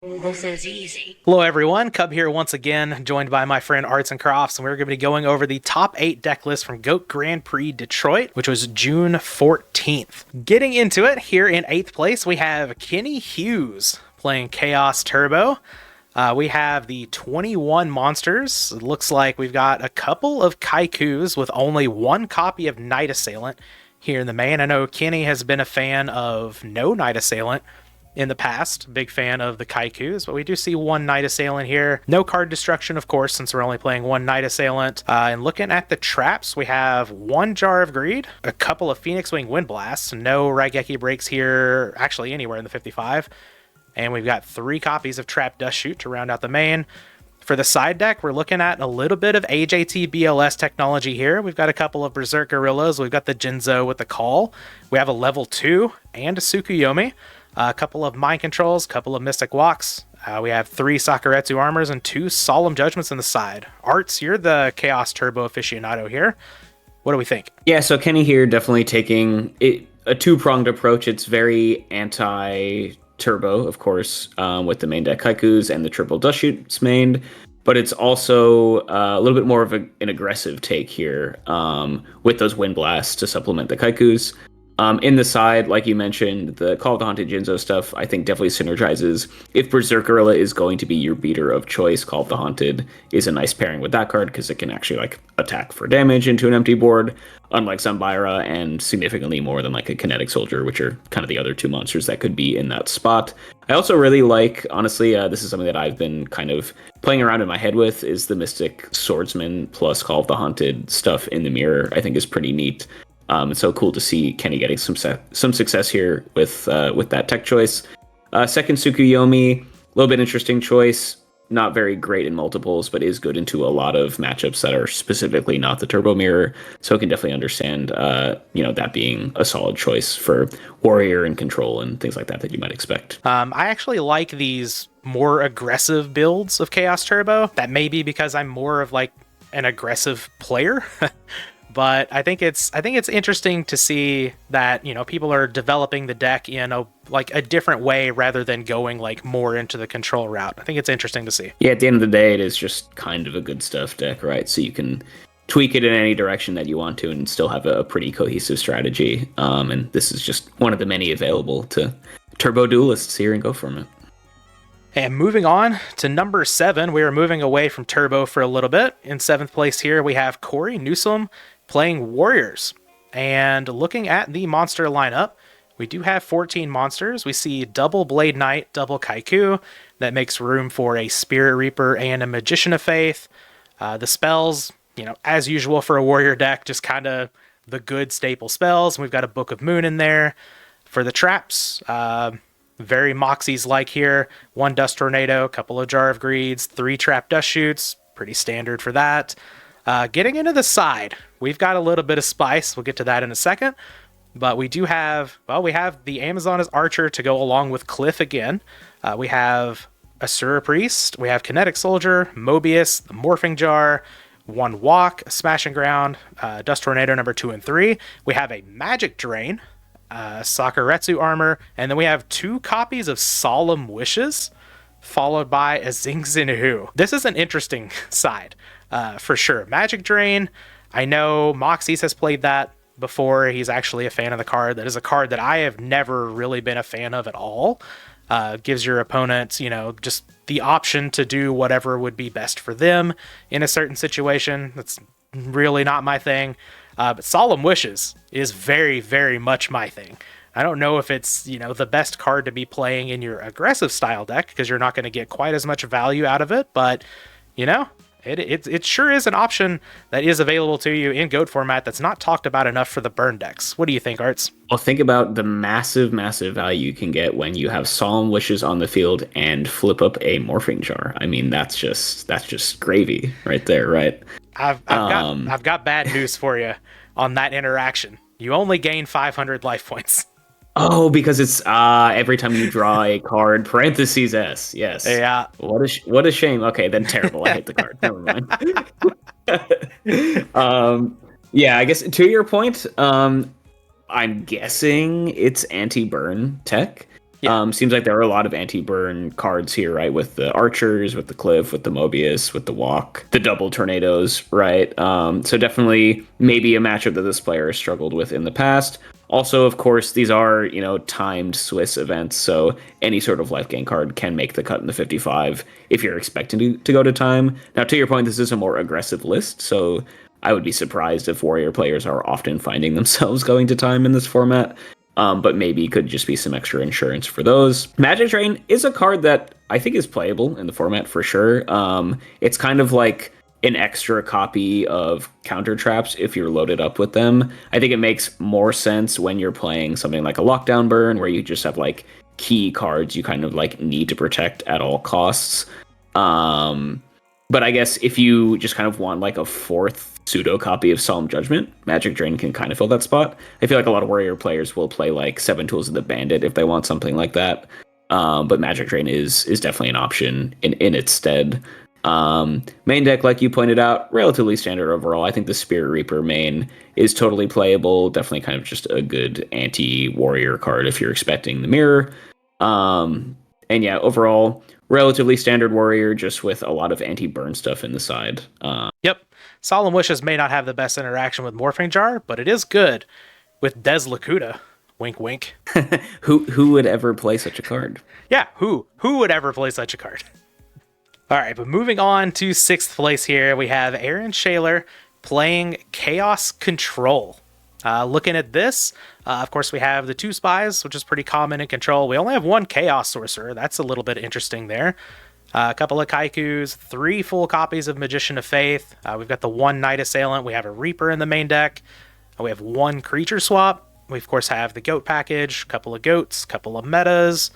This is easy. Hello everyone, Cub here once again, joined by my friend Artsncrofts, and we're going to be going over the top 8 deck list from GOAT Grand Prix Detroit, which was June 14th. Getting into it, here in 8th place, we have Kenny Hughes playing Chaos Turbo. We have the 21 monsters. It looks like we've got a couple of Kaikus with only one copy of Night Assailant here in the main. I know Kenny has been a fan of no Night Assailant in the past. Big fan of the Kaikus, but we do see one Night Assailant here. No card destruction, of course, since we're only playing one Night Assailant. And looking at the traps, we have one Jar of Greed, a couple of Phoenix Wing Wind Blasts, no Raigeki breaks here, actually anywhere in the 55. And we've got 3 copies of Trap Dust Shoot to round out the main. For the side deck, we're looking at a little bit of AJT BLS technology here. We've got a couple of Berserk Gorillas. We've got the Jinzo with the Call. We have a level 2 and a Tsukuyomi. A couple of Mind Controls, a couple of Mystic Walks. We have 3 Sakuretsu Armors and 2 Solemn Judgments in the side. Arts, you're the Chaos Turbo aficionado here. What do we think? Yeah, so Kenny here definitely taking a two-pronged approach. It's very anti-turbo, of course, with the main deck Kaikus and the triple dust shoots mained, but it's also a little bit more of an aggressive take here with those Wind Blasts to supplement the Kaikus. In the side, like you mentioned, the Call of the Haunted Jinzo stuff, I think definitely synergizes. If Berserk Gorilla is going to be your beater of choice, Call of the Haunted is a nice pairing with that card because it can actually attack for damage into an empty board, unlike Zambaira, and significantly more than a Kinetic Soldier, which are kind of the other 2 monsters that could be in that spot. I also really like, honestly, this is something that I've been kind of playing around in my head with, is the Mystic Swordsman plus Call of the Haunted stuff in the mirror. I think is pretty neat. It's so cool to see Kenny getting some success here with that tech choice. Second, Tsukuyomi, a little bit interesting choice. Not very great in multiples, but is good into a lot of matchups that are specifically not the Turbo Mirror. So I can definitely understand, that being a solid choice for Warrior and Control and things like that you might expect. I actually like these more aggressive builds of Chaos Turbo. That may be because I'm more of an aggressive player. But I think it's interesting to see that, people are developing the deck in a different way rather than going more into the control route. I think it's interesting to see. Yeah, at the end of the day, it is just kind of a good stuff deck, right? So you can tweak it in any direction that you want to and still have a pretty cohesive strategy. And this is just one of the many available to turbo duelists here and go from it. And moving on to number 7, we are moving away from Turbo for a little bit. In 7th place here, we have Corey Newsom playing Warriors. And looking at the monster lineup, we do have 14 monsters. We see double Blade Knight, double Kaiku. That makes room for a Spirit Reaper and a Magician of Faith. The spells, as usual for a Warrior deck, just kind of the good staple spells. We've got a Book of Moon in there. For the traps, very Moxies-like here. 1 Dust Tornado, a couple of Jar of Greeds, 3 Trap Dust Shoots. Pretty standard for that. Getting into the side, we've got a little bit of spice. We'll get to that in a second. But we do have, we have the Amazon as Archer to go along with Cliff again. We have Asura Priest. We have Kinetic Soldier, Mobius, the Morphing Jar, 1 Walk, a Smash and Ground, Dust Tornado number 2 and 3. We have a Magic Drain, Sakuretsu Armor, and then we have 2 copies of Solemn Wishes, followed by a Zing Zinhu. This is an interesting side, for sure. Magic Drain, I know Moxies has played that before. He's actually a fan of the card. That is a card that I have never really been a fan of at all. Gives your opponent, just the option to do whatever would be best for them in a certain situation. That's really not my thing. But Solemn Wishes is very, very much my thing. I don't know if it's, the best card to be playing in your aggressive style deck because you're not going to get quite as much value out of it, but, it sure is an option that is available to you in GOAT format that's not talked about enough for the burn decks. What do you think, Arts? Well, think about the massive, massive value you can get when you have Solemn Wishes on the field and flip up a Morphing Jar. I mean, that's just gravy right there, right? I've got bad news for you on that interaction. You only gain 500 life points. Oh, because it's every time you draw a card, parentheses S. Yes. Yeah. What a shame. Okay, then terrible. I hate the card. Never mind. Yeah, I guess to your point, I'm guessing it's anti-burn tech. Yeah. Seems like there are a lot of anti-burn cards here, right? With the archers, with the cliff, with the Mobius, with the walk, the double tornadoes, right? So definitely maybe a matchup that this player has struggled with in the past. Also, of course, these are, timed Swiss events, so any sort of life gain card can make the cut in the 55 if you're expecting to go to time. Now, to your point, this is a more aggressive list, so I would be surprised if Warrior players are often finding themselves going to time in this format. But maybe could just be some extra insurance for those. Magic Drain is a card that I think is playable in the format for sure. It's kind of like an extra copy of counter traps if you're loaded up with them. I think it makes more sense when you're playing something like a lockdown burn where you just have like key cards you kind of like need to protect at all costs. But I guess if you just kind of want like a fourth pseudo copy of Solemn Judgment, Magic Drain can kind of fill that spot. I feel like a lot of Warrior players will play like Seven Tools of the Bandit if they want something like that. But Magic Drain is definitely an option in its stead. Main deck, like you pointed out, relatively standard overall. I think the Spirit Reaper main is totally playable. Definitely kind of just a good anti-warrior card if you're expecting the mirror. And yeah, overall, relatively standard warrior, just with a lot of anti-burn stuff in the side. Yep. Solemn Wishes may not have the best interaction with Morphing Jar, but it is good with Des Lakuta. Wink, wink. Who would ever play such a card? Yeah, who would ever play such a card? All right, but moving on to 6th place here, we have Aaron Shaler playing Chaos Control. Looking at this, of course, we have the 2 spies, which is pretty common in Control. We only have 1 Chaos Sorcerer. That's a little bit interesting there. A couple of Kaikus, 3 full copies of Magician of Faith. We've got the 1 Night Assailant. We have a Reaper in the main deck. We have 1 creature swap. We, of course, have the Goat package, a couple of Goats, a couple of Metas.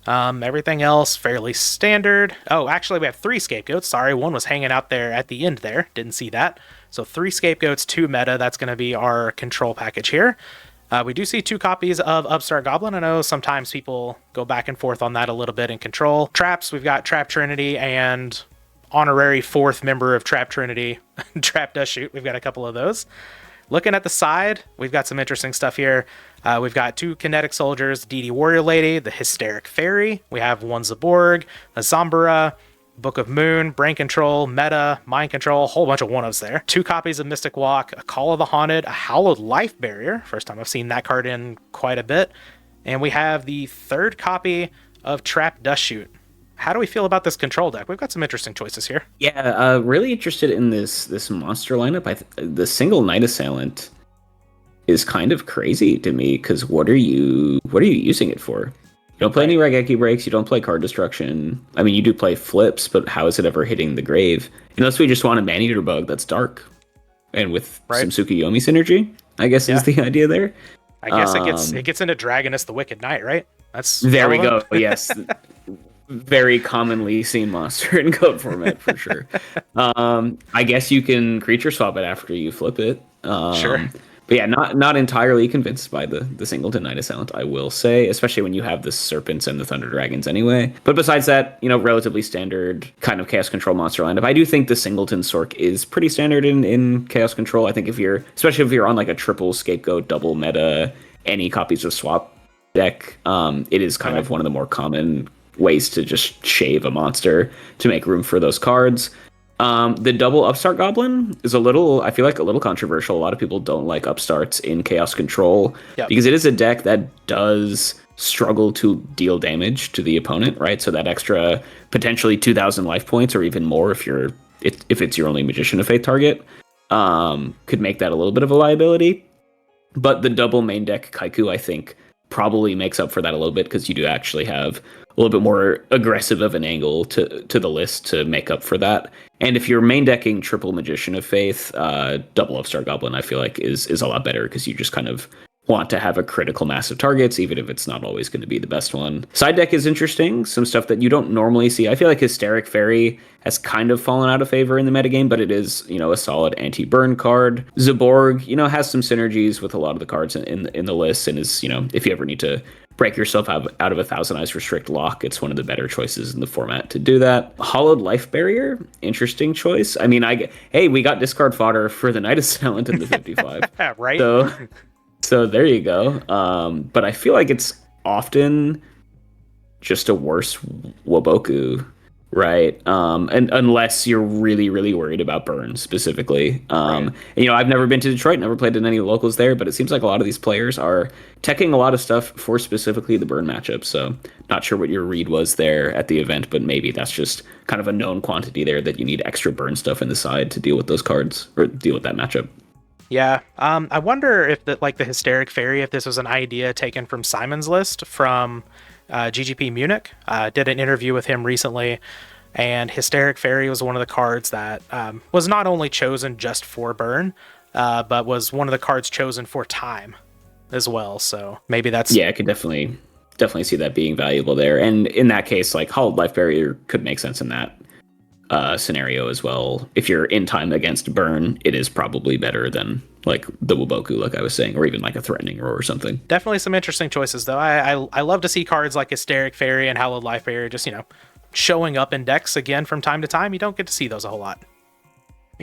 Everything else fairly standard. Oh, actually, we have 3 Scapegoats. Sorry, 1 was hanging out there at the end there. Didn't see that. So 3 Scapegoats, 2 Meta. That's going to be our Control package here. We do see 2 copies of Upstart Goblin. I know sometimes people go back and forth on that a little bit in Control. Traps, we've got Trap Trinity and honorary 4th member of Trap Trinity, Trap Does Shoot. We've got a couple of those. Looking at the side, we've got some interesting stuff here. We've got 2 Kinetic Soldiers, DD Warrior Lady, the Hysteric Fairy. We have 1 Zaborg, a Zambara, Book of Moon, Brain Control, Meta, Mind Control, a whole bunch of one-ofs there. 2 copies of Mystic Walk, a Call of the Haunted, a Hallowed Life Barrier. First time I've seen that card in quite a bit. And we have the 3rd copy of Trap Dust Shoot. How do we feel about this Control deck? We've got some interesting choices here. Yeah, really interested in this monster lineup. The single Night Assailant is kind of crazy to me because what are you using it for? You don't play any Raigeki breaks, you don't play card destruction. I mean, you do play flips, but how is it ever hitting the grave? Unless we just want a Maneater Bug that's dark. And with some Tsukuyomi synergy, I guess is the idea there. I guess it gets into Dragoness the Wicked Knight, right? That's there relevant. We go, yes. Very commonly seen monster in code format, for sure. I guess you can creature swap it after you flip it. Sure. But yeah, not entirely convinced by the Singleton Night Assailant, I will say, especially when you have the Serpents and the Thunder Dragons anyway. But besides that, relatively standard kind of Chaos Control monster lineup. I do think the Singleton Sork is pretty standard in Chaos Control. I think especially if you're on like a triple Scapegoat, double meta, any copies of Swap deck, it is kind of one of the more common ways to just shave a monster to make room for those cards. The double Upstart Goblin is I feel like a little controversial. A lot of people don't like Upstarts in Chaos Control because it is a deck that does struggle to deal damage to the opponent, right? So that extra potentially 2,000 life points or even more if it's your only Magician of Faith target could make that a little bit of a liability. But the double main deck Kaiku, I think, probably makes up for that a little bit because you do actually have a little bit more aggressive of an angle to the list to make up for that. And if you're main decking triple Magician of Faith, double Upstart Goblin, I feel like is a lot better because you just kind of want to have a critical mass of targets, even if it's not always going to be the best one. Side deck is interesting, some stuff that you don't normally see. I feel like Hysteric Fairy has kind of fallen out of favor in the metagame, but it is, a solid anti-burn card. Zaborg, has some synergies with a lot of the cards in the list, and is, if you ever need to break yourself out of a Thousand Eyes Restrict lock, it's one of the better choices in the format to do that. Hollowed Life Barrier, interesting choice. I mean, we got discard fodder for the Night Assailant in the 55. Right. So there you go. But I feel like it's often just a worse Waboku, right? And unless you're really, really worried about burn specifically. Right. And, I've never been to Detroit, never played in any locals there, but it seems like a lot of these players are teching a lot of stuff for specifically the burn matchup. So not sure what your read was there at the event, but maybe that's just kind of a known quantity there that you need extra burn stuff in the side to deal with those cards or deal with that matchup. Yeah. I wonder if the Hysteric Fairy, if this was an idea taken from Simon's list from GGP Munich. Did an interview with him recently, and Hysteric Fairy was one of the cards that was not only chosen just for burn, but was one of the cards chosen for time as well. So maybe that's Yeah, I could definitely see that being valuable there. And in that case, like Hollowed Life Barrier could make sense in that scenario as well. If you're in time against burn, it is probably better than like the Waboku, like I was saying, or even like a Threatening Roar or something. definitely some interesting choices though. I love to see cards like Hysteric Fairy and Hallowed Life Barrier just showing up in decks again from time to time. You don't get to see those a whole lot.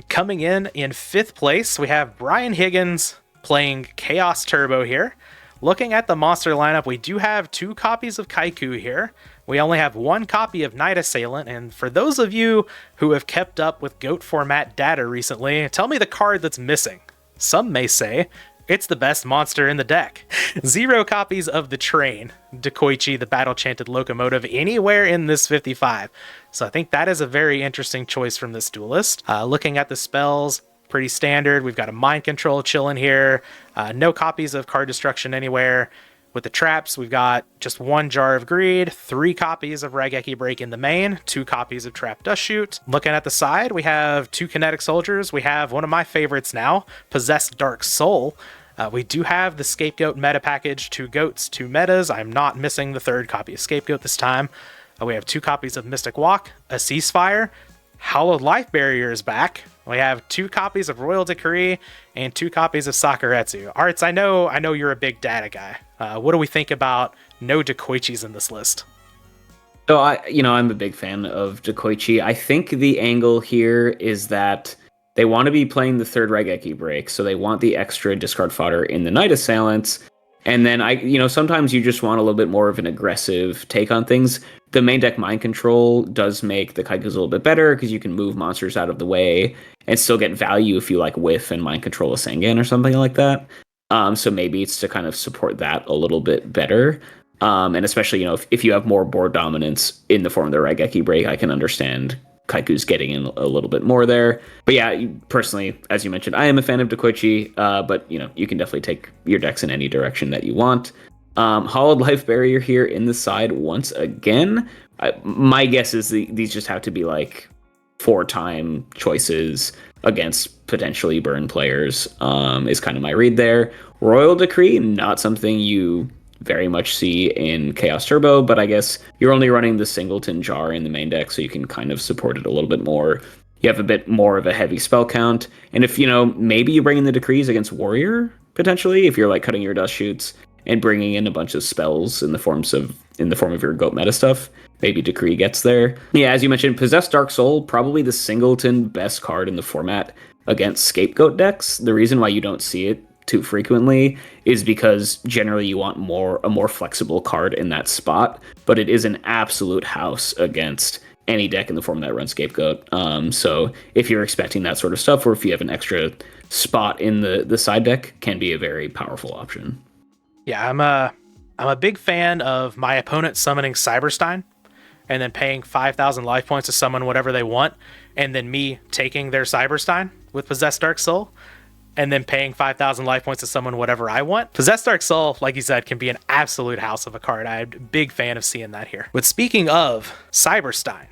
Coming in fifth place, we have Brian Higgins playing Chaos Turbo here. Looking at the monster lineup, we do have 2 copies of Kaiku here. We only have 1 copy of Night Assailant, and for those of you who have kept up with GOAT format data recently, tell me the card that's missing. Some may say it's the best monster in the deck. 0 copies of the Train, Dekoichi, the Battle-Chanted Locomotive, anywhere in this 55. So I think that is a very interesting choice from this duelist. Looking at the spells, pretty standard. We've got a Mind Control chilling here. No copies of Card Destruction anywhere. With the traps, we've got just 1 Jar of Greed, 3 copies of Raigeki Break in the main, 2 copies of Trap Dust Shoot. Looking at the side, we have 2 Kinetic Soldiers. We have one of my favorites now, Possessed Dark Soul. We do have the Scapegoat meta package, 2 goats, 2 metas. I'm not missing the 3rd copy of Scapegoat this time. We have 2 copies of Mystic Walk, a Ceasefire. Hallowed Life Barrier is back. We have 2 copies of Royal Decree and 2 copies of Sakuretsu. Arts, I know you're a big data guy. What do we think about no Dekoichis in this list? So I'm a big fan of Dekoichi. I think the angle here is that they want to be playing the 3rd Raigeki break, so they want the extra discard fodder in the Night Assailants. And then sometimes you just want a little bit more of an aggressive take on things. The main deck Mind Control does make the Kaikus a little bit better because you can move monsters out of the way and still get value if you like whiff and Mind Control a Sengen or something like that. So maybe it's to kind of support that a little bit better. And especially, if you have more board dominance in the form of the Raigeki break, I can understand Kaiku's getting in a little bit more there. But yeah, personally, as you mentioned, I am a fan of Dekoichi, but you can definitely take your decks in any direction that you want. Hollowed Life Barrier here in the side once again. My guess is these just have to be like 4-time choices against potentially burn players, is kind of my read there. Royal Decree, not something you very much see in Chaos Turbo, but I guess you're only running the Singleton Jar in the main deck, so you can kind of support it a little bit more. You have a bit more of a heavy spell count, and if maybe you bring in the Decrees against Warrior potentially, if you're like cutting your Dust Shoots and bringing in a bunch of spells in the form of your Goat meta stuff, maybe Decree gets there. Yeah, as you mentioned, Possessed Dark Soul, probably the Singleton best card in the format against Scapegoat decks. The reason why you don't see it too frequently is because generally you want a more flexible card in that spot, but it is an absolute house against any deck in the form that runs Scapegoat. So if you're expecting that sort of stuff, or if you have an extra spot in the side deck, can be a very powerful option. Yeah, I'm a big fan of my opponent summoning Cyberstein and then paying 5,000 life points to summon whatever they want, and then me taking their Cyberstein with Possessed Dark Soul, and then paying 5,000 life points to summon whatever I want. Possessed Dark Soul, like you said, can be an absolute house of a card. I'm a big fan of seeing that here. But speaking of Cyberstein,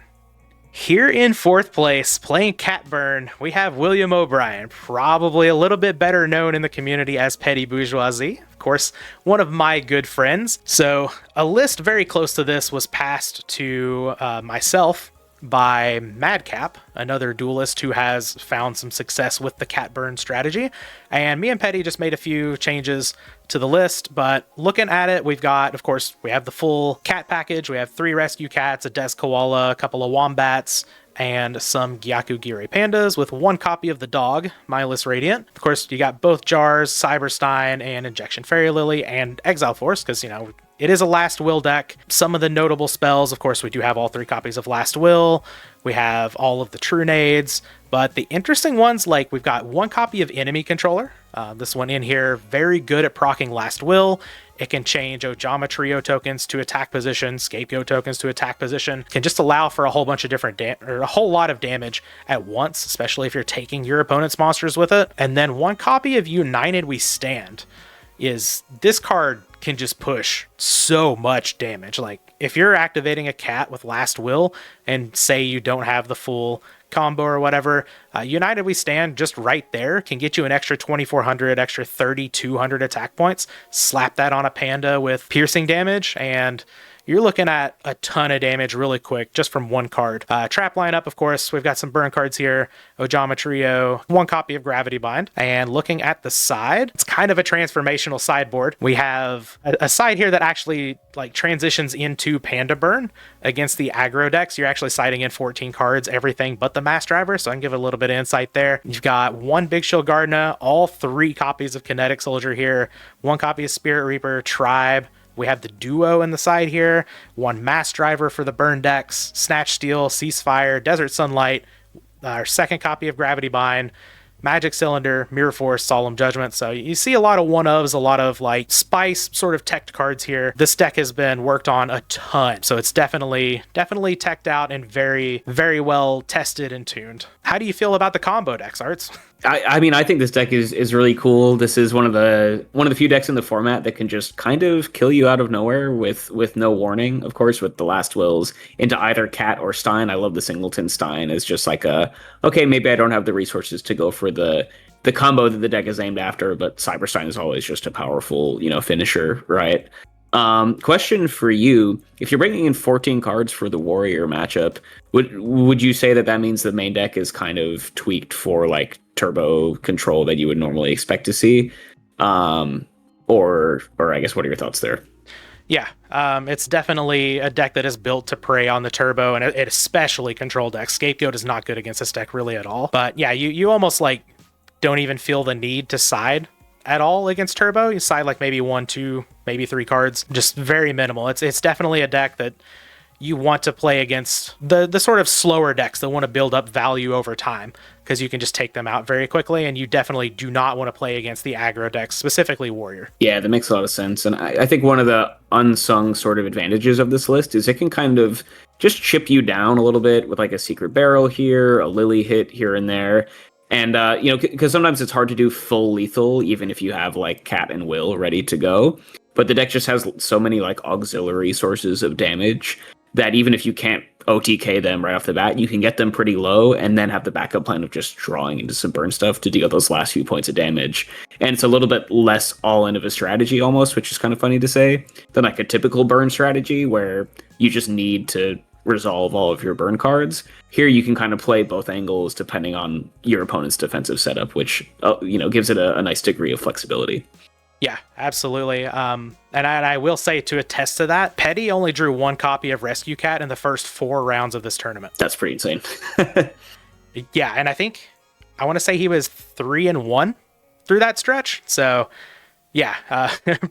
here in 4th place, playing Catburn, we have William O'Brien, probably a little bit better known in the community as Petty Bourgeoisie. Of course, one of my good friends. So a list very close to this was passed to myself by Madcap, another duelist who has found some success with the Catburn strategy. And me and Petty just made a few changes to the list, but looking at it, we have the full cat package. We have 3 rescue cats, a Des Koala, a couple of wombats, and some Gyakugiri pandas with 1 copy of the dog, Mindless Radiant. Of course, you got both jars, Cyberstein and Injection Fairy Lily, and Exile Force, because, it is a Last Will deck. Some of the notable spells, of course, we do have all 3 copies of Last Will. We have all of the True Nades, but the interesting ones, like we've got 1 copy of Enemy Controller. This one in here, very good at proccing Last Will. It can change Ojama Trio tokens to attack position, Scapegoat tokens to attack position. Can just allow for a whole bunch of different or a whole lot of damage at once, especially if you're taking your opponent's monsters with it. And then 1 copy of United We Stand. Is this card can just push so much damage. Like if you're activating a cat with Last Will and say you don't have the full combo or whatever, United We Stand just right there can get you an extra 2,400, extra 3,200 attack points. Slap that on a panda with piercing damage and you're looking at a ton of damage really quick just from 1 card. Trap lineup, of course, we've got some burn cards here. Ojama Trio, 1 copy of Gravity Bind. And looking at the side, it's kind of a transformational sideboard. We have a side here that actually like transitions into Panda Burn against the aggro decks. You're actually siding in 14 cards, everything but the Mass Driver, so I can give a little bit of insight there. You've got 1 Big Shield Gardna, all 3 copies of Kinetic Soldier here, 1 copy of Spirit Reaper, Tribe. We have the Duo in the side here, 1 Mass Driver for the burn decks, Snatch Steel, Ceasefire, Desert Sunlight, our 2nd copy of Gravity Bind, Magic Cylinder, Mirror Force, Solemn Judgment. So you see a lot of one-ofs, a lot of like spice sort of teched cards here. This deck has been worked on a ton, so it's definitely teched out and very, very well tested and tuned. How do you feel about the combo decks, Arts? I mean, I think this deck is really cool. This is one of the few decks in the format that can just kind of kill you out of nowhere with no warning. Of course, with the Last Wills into either Cat or Stein. I love the Singleton Stein as just like okay, maybe I don't have the resources to go for the combo that the deck is aimed after, but Cyberstein is always just a powerful, finisher, right? Question for you: if you're bringing in 14 cards for the Warrior matchup, would you say that means the main deck is kind of tweaked for like turbo control that you would normally expect to see? Or I guess what are your thoughts there? Yeah, it's definitely a deck that is built to prey on the turbo, and it especially control decks. Scapegoat is not good against this deck really at all. But yeah, you almost like don't even feel the need to side at all against turbo. You side like maybe 1, 2, maybe 3 cards, just very minimal. It's definitely a deck that you want to play against the sort of slower decks that want to build up value over time, because you can just take them out very quickly, and you definitely do not want to play against the aggro decks, specifically Warrior. Yeah, that makes a lot of sense. And I think one of the unsung sort of advantages of this list is it can kind of just chip you down a little bit with like a Secret Barrel here, a Lily hit here and there. And, because sometimes it's hard to do full lethal, even if you have like Cat and Will ready to go. But the deck just has so many like auxiliary sources of damage that even if you can't OTK them right off the bat, you can get them pretty low and then have the backup plan of just drawing into some burn stuff to deal those last few points of damage. And it's a little bit less all in of a strategy almost, which is kind of funny to say, than like a typical burn strategy where you just need to resolve all of your burn cards. Here you can kind of play both angles depending on your opponent's defensive setup, which gives it a nice degree of flexibility. Yeah, absolutely. And I will say, to attest to that, Petty only drew 1 copy of Rescue Cat in the first 4 rounds of this tournament. That's pretty insane. Yeah, and I want to say he was 3-1 through that stretch. So yeah,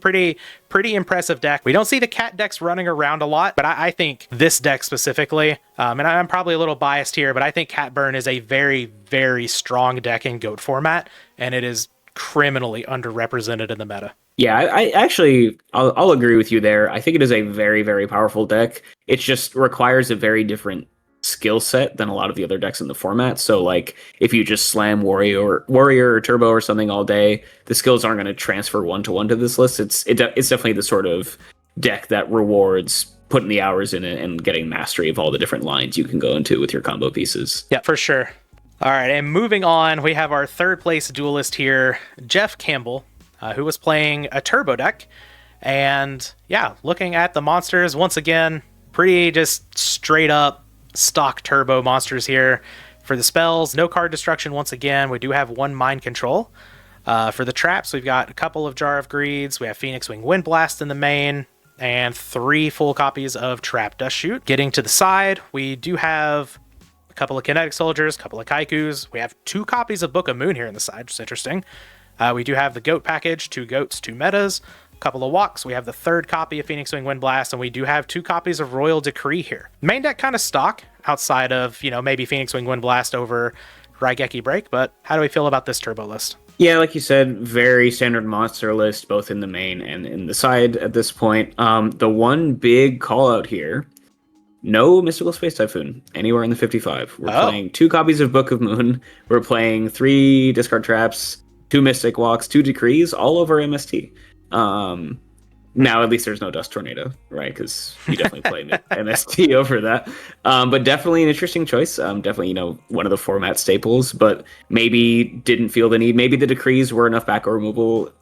pretty impressive deck. We don't see the Cat decks running around a lot, but I think this deck specifically, and I'm probably a little biased here, but I think Catburn is a very, very strong deck in GOAT format, and it is criminally underrepresented in the meta. Yeah, I actually, I'll agree with you there. I think it is a very, very powerful deck. It just requires a very different skill set than a lot of the other decks in the format. So like if you just slam Warrior or Turbo or something all day, the skills aren't going to transfer 1-to-1 to this list. It's definitely the sort of deck that rewards putting the hours in it and getting mastery of all the different lines you can go into with your combo pieces. Yeah, for sure. All right, and moving on, we have our 3rd place duelist here, Jeff Campbell, who was playing a turbo deck. And yeah, looking at the monsters, once again, pretty just straight up stock turbo monsters here. For the spells, no card destruction once again. We do have 1 mind control. For the traps, we've got a couple of Jar of Greeds. We have Phoenix Wing Wind Blast in the main, and 3 full copies of Trap Dust Shoot. Getting to the side, we do have a couple of Kinetic Soldiers, a couple of Kaikus. We have 2 copies of Book of Moon here in the side, which is interesting. We do have the Goat package, 2 goats, 2 metas, couple of walks. We have the third copy of Phoenix Wing Wind Blast, and we do have 2 copies of Royal Decree here. Main deck kind of stock outside of, maybe Phoenix Wing Wind Blast over Raigeki Break, but how do we feel about this turbo list? Yeah, like you said, very standard monster list, both in the main and in the side at this point. The one big call out here, no Mystical Space Typhoon anywhere in the 55. We're playing 2 copies of Book of Moon. We're playing 3 discard traps, 2 Mystic Walks, 2 Decrees, all over MST. Now, at least there's no Dust Tornado, right? Because you definitely play MST over that. But definitely an interesting choice. Definitely, one of the format staples, but maybe didn't feel the need. Maybe the Decrees were enough back removal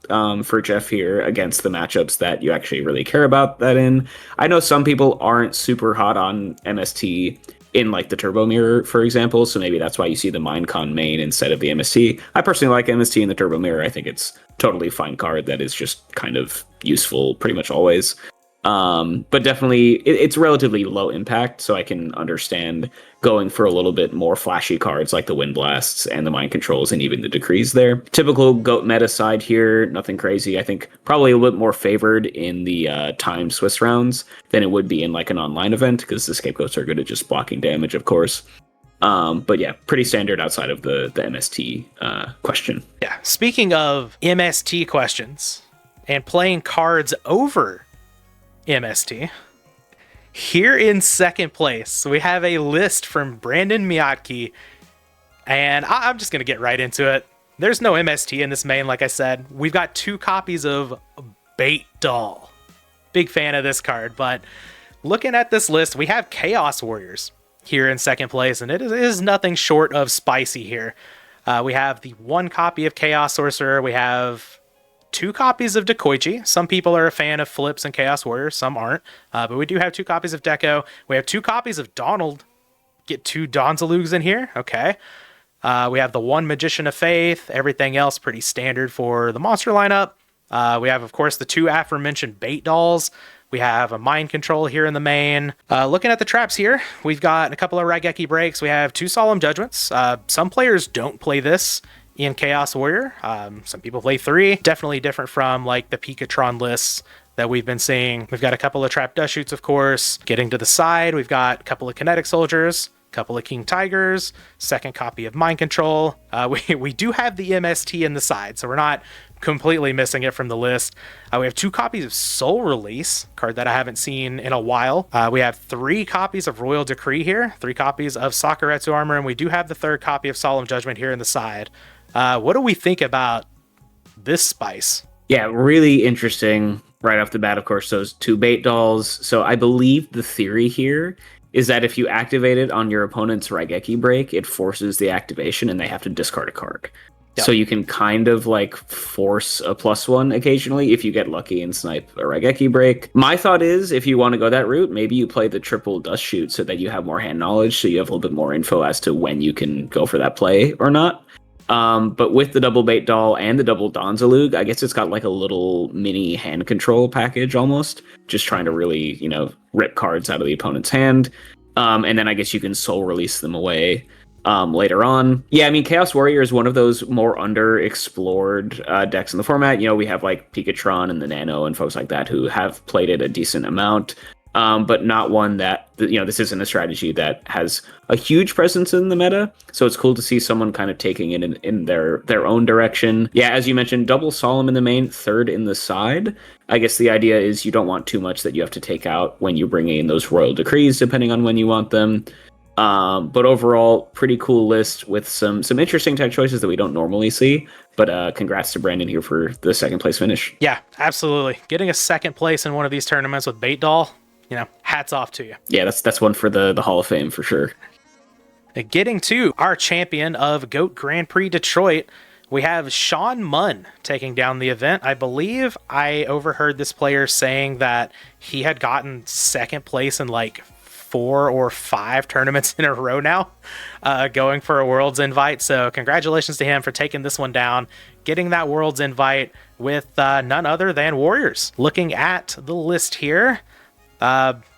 for Jeff here against the matchups that you actually really care about that in. I know some people aren't super hot on MST in like the Turbo Mirror, for example, so maybe that's why you see the Minecon main instead of the MST. I personally like MST in the Turbo Mirror. I think it's totally fine card that is just kind of useful pretty much always. But definitely it's relatively low impact, so I can understand going for a little bit more flashy cards like the Wind Blasts and the Mind Controls and even the Decrees there. Typical GOAT meta side here, nothing crazy. I think probably a little bit more favored in the timed Swiss rounds than it would be in like an online event, because the Scapegoats are good at just blocking damage, of course. But yeah, pretty standard outside of the MST question. Yeah, speaking of MST questions and playing cards over MST, here in second place we have a list from Brandon Miyake, and I'm just gonna get right into it. There's no MST in this main. Like I said, we've got 2 copies of Bait Doll. Big fan of this card, but looking at this list, we have Chaos Warriors here in second place, and it is nothing short of spicy here. We have the 1 copy of Chaos Sorcerer. We have 2 copies of Dekoichi. Some people are a fan of Flips and Chaos Warriors, some aren't. But we do have 2 copies of Deco. We have 2 copies of Donald. Get 2 Donzalugs in here. Okay. We have the 1 Magician of Faith. Everything else pretty standard for the monster lineup. We have, of course, the 2 aforementioned Bait Dolls. We have a Mind Control here in the main. Looking at the traps here, we've got a couple of Raigeki Breaks. We have 2 Solemn Judgments. Some players don't play this in Chaos Warrior. Some people play 3. Definitely different from like the Pikatron lists that we've been seeing. We've got a couple of Trap Dust Shoots, of course. Getting to the side, we've got a couple of Kinetic Soldiers, a couple of King Tigers, 2nd copy of Mind Control. We do have the MST in the side, so we're not completely missing it from the list. We have 2 copies of Soul Release, card that I haven't seen in a while. We have 3 copies of Royal Decree here, 3 copies of Sakuretsu Armor, and we do have the 3rd copy of Solemn Judgment here in the side. What do we think about this spice? Yeah, really interesting right off the bat, of course, those 2 Bait Dolls. So I believe the theory here is that if you activate it on your opponent's Raigeki Break, it forces the activation and they have to discard a card. Yep. So you can kind of like force a +1 occasionally if you get lucky and snipe a Raigeki Break. My thought is, if you want to go that route, maybe you play the triple Dust Shoot so that you have more hand knowledge, so you have a little bit more info as to when you can go for that play or not. But with the double Bait Doll and the double Donzalug, I guess it's got like a little mini hand control package almost, just trying to really, rip cards out of the opponent's hand. And then I guess you can soul release them away later on. Yeah, I mean, Chaos Warrior is one of those more underexplored decks in the format. We have like Pikatron and the Nano and folks like that who have played it a decent amount. But not one that, this isn't a strategy that has a huge presence in the meta. So it's cool to see someone kind of taking it in their own direction. Yeah, as you mentioned, double Solemn in the main, 3rd in the side. I guess the idea is you don't want too much that you have to take out when you bring in those Royal Decrees, depending on when you want them. But overall, pretty cool list with some interesting tech choices that we don't normally see. But congrats to Brandon here for the 2nd place finish. Yeah, absolutely. Getting a 2nd place in one of these tournaments with Bait Doll, hats off to you. Yeah, that's one for the Hall of Fame for sure. Getting to our champion of GOAT Grand Prix Detroit, we have Sean Munn taking down the event. I believe I overheard this player saying that he had gotten 2nd place in like 4 or 5 tournaments in a row now, going for a Worlds invite. So congratulations to him for taking this one down, getting that Worlds invite with none other than Warriors. Looking at the list here,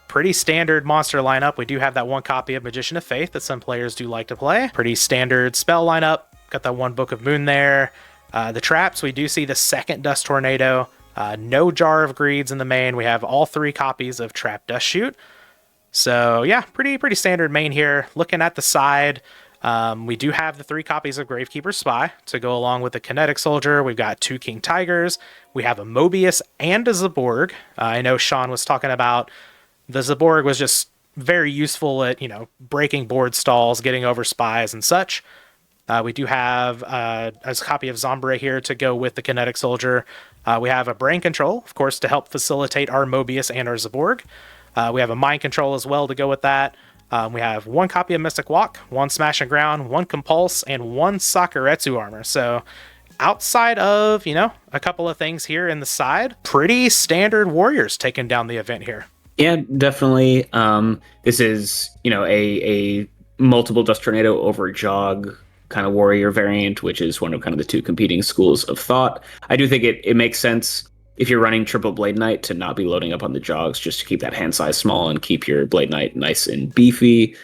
pretty standard monster lineup. We do have that 1 copy of Magician of Faith that some players do like to play. Pretty standard spell lineup. Got that 1 Book of Moon there. The traps, we do see the 2nd Dust Tornado, No Jar of Greeds in the main. We have all 3 copies of Trap Dust Shoot. So yeah, pretty standard main here. Looking at the side, we do have the 3 copies of Gravekeeper Spy to go along with the Kinetic Soldier. We've got 2 King Tigers. We have a Mobius and a Zaborg. I know Sean was talking about the Zaborg was just very useful at, breaking board stalls, getting over spies and such. We do have a copy of Zombre here to go with the Kinetic Soldier. We have a Brain Control, of course, to help facilitate our Mobius and our Zaborg. We have a Mind Control as well to go with that. We have 1 copy of Mystic Walk, 1 Smash and Ground, 1 Compulse, and 1 Sakuretsu armor. So outside of, a couple of things here in the side, pretty standard warriors taking down the event here. Yeah, definitely. This is, a multiple Dust Tornado over Jog kind of warrior variant, which is one of kind of the 2 competing schools of thought. I do think it makes sense if you're running triple Blade Knight to not be loading up on the Jogs, just to keep that hand size small and keep your Blade Knight nice and beefy.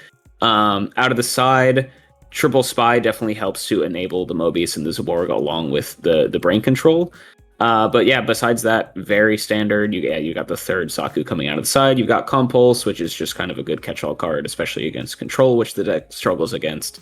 Out of the side, triple Spy definitely helps to enable the Mobius and the Zaborg along with the Brain Control. But yeah, besides that, very standard. You got the 3rd Saku coming out of the side. You've got Compulse, which is just kind of a good catch-all card, especially against Control, which the deck struggles against.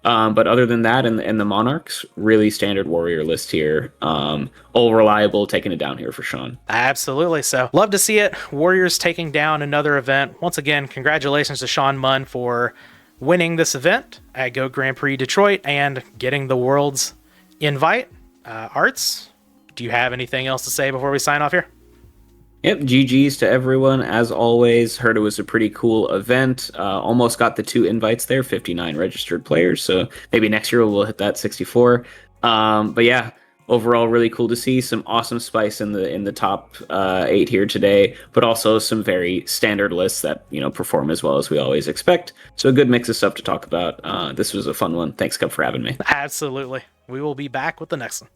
But other than that, and the Monarchs, really standard warrior list here. All reliable, taking it down here for Sean. Absolutely. So love to see it. Warriors taking down another event. Once again, congratulations to Sean Munn for winning this event at Go Grand Prix Detroit and getting the world's invite. Arts, do you have anything else to say before we sign off here? Yep, GG's to everyone, as always. Heard it was a pretty cool event. Almost got the 2 invites there, 59 registered players, so maybe next year we'll hit that 64. But yeah, overall really cool to see some awesome spice in the top 8 here today, but also some very standard lists that perform as well as we always expect. So a good mix of stuff to talk about. This was a fun one. Thanks, Cub, for having me. Absolutely. We will be back with the next one.